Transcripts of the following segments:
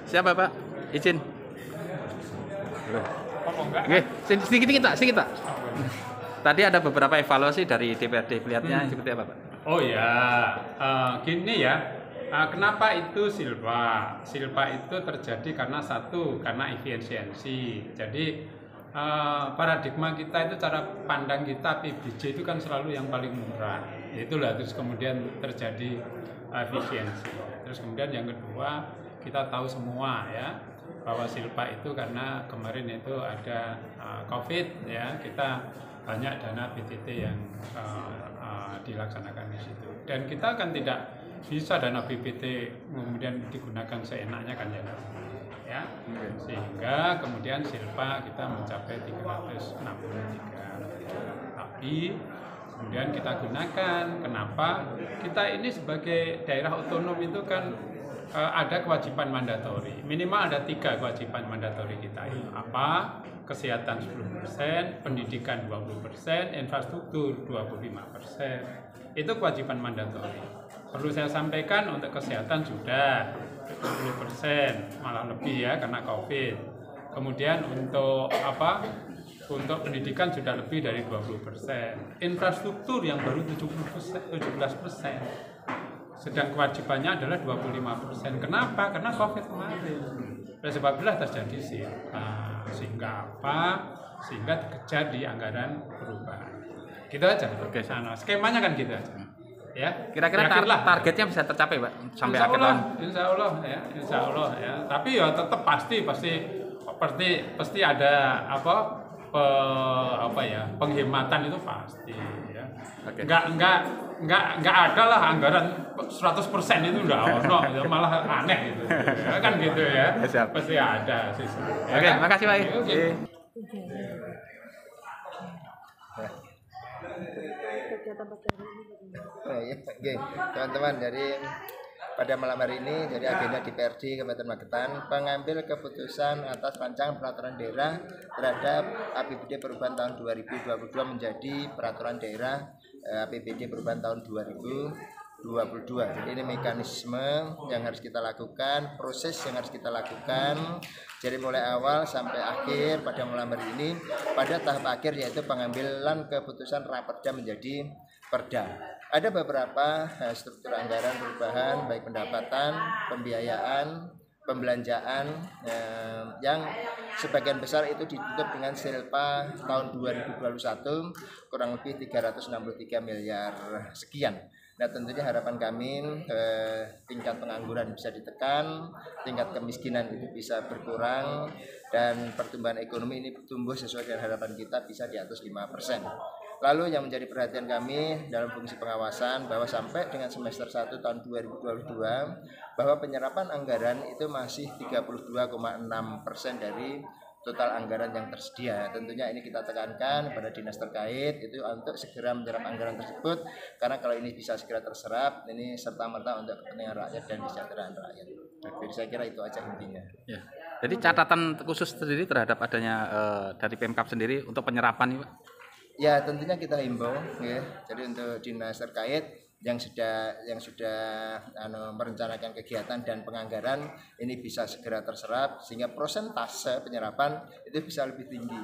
Siapa Pak? Izin. Oke, sedikit Pak. Tadi ada beberapa evaluasi dari DPRD, melihatnya seperti apa Pak? Oh ya, gini ya, kenapa itu silpa? Silpa itu terjadi karena karena efisiensi. Jadi paradigma kita itu, cara pandang kita PBJ itu kan selalu yang paling murah. Itulah terus kemudian terjadi efisiensi. Terus kemudian yang kedua, kita tahu semua ya bahwa silpa itu karena kemarin itu ada COVID ya, kita banyak dana BTT yang dilaksanakan di situ. Dan kita kan tidak bisa dana BPT kemudian digunakan seenaknya kan ya. Sehingga kemudian silpa kita mencapai 363. Tapi kemudian kita gunakan. Kenapa? Kita ini sebagai daerah otonom itu kan ada kewajiban mandatori. Minimal ada 3 kewajiban mandatori kita ini. Apa? Kesehatan 10%, pendidikan 20%, infrastruktur 25%. Itu kewajiban mandatori. Perlu saya sampaikan, untuk kesehatan sudah 10%, malah lebih ya karena COVID. Kemudian untuk Untuk pendidikan sudah lebih dari 20%. Infrastruktur yang baru 17%. Sedang kewajibannya adalah 25%. Kenapa? Karena COVID kemarin. Oleh sebab itulah terjadi sehingga Sehingga dikejar di anggaran perubahan. Gitu aja. Oke, skemanya kan gitu aja. Ya. Kira-kira targetnya bisa tercapai, Pak, sampai akhir tahun. Insya Allah ya. Tapi ya tetap pasti ada penghematan itu pasti ya. Oke. Enggak ada lah anggaran 100% itu udah ono, ya malah aneh gitu. Ya, kan gitu ya. Siap. Pasti ada sih. Ya, Oke, kan? makasih Pak. Oke. Oke, teman-teman, dari pada malam hari ini dari agenda DPRD Kabupaten Magetan pengambil keputusan atas rancangan peraturan daerah terhadap APBD perubahan tahun 2022 menjadi peraturan daerah APBD perubahan tahun 2022. Jadi ini mekanisme yang harus kita lakukan, proses yang harus kita lakukan dari mulai awal sampai akhir pada malam hari ini, pada tahap akhir yaitu pengambilan keputusan Raperda menjadi Perda. Ada beberapa struktur anggaran perubahan baik pendapatan, pembiayaan, pembelanjaan yang sebagian besar itu ditutup dengan silpa tahun 2021 kurang lebih 363 miliar sekian. Nah, tentunya harapan kami tingkat pengangguran bisa ditekan, tingkat kemiskinan itu bisa berkurang, dan pertumbuhan ekonomi ini tumbuh sesuai dengan harapan kita bisa di atas 5%. Lalu yang menjadi perhatian kami dalam fungsi pengawasan bahwa sampai dengan semester 1 tahun 2022 bahwa penyerapan anggaran itu masih 32,6% dari total anggaran yang tersedia. Tentunya ini kita tekankan pada dinas terkait itu untuk segera menyerap anggaran tersebut, karena kalau ini bisa segera terserap, ini serta-merta untuk kepentingan rakyat dan kesejahteraan rakyat. Jadi saya kira itu aja intinya. Ya. Jadi catatan khusus sendiri terhadap adanya dari Pemkab sendiri untuk penyerapan ini, Pak? Ya, tentunya kita himbau ya. Jadi untuk dinas terkait yang sudah merencanakan kegiatan dan penganggaran ini bisa segera terserap sehingga persentase penyerapan itu bisa lebih tinggi.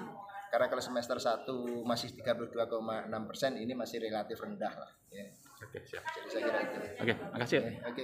Karena kalau semester 1 masih 32,6%, ini masih relatif rendah lah ya. Oke, siap. Jadi saya kira itu. Oke, makasih. Oke.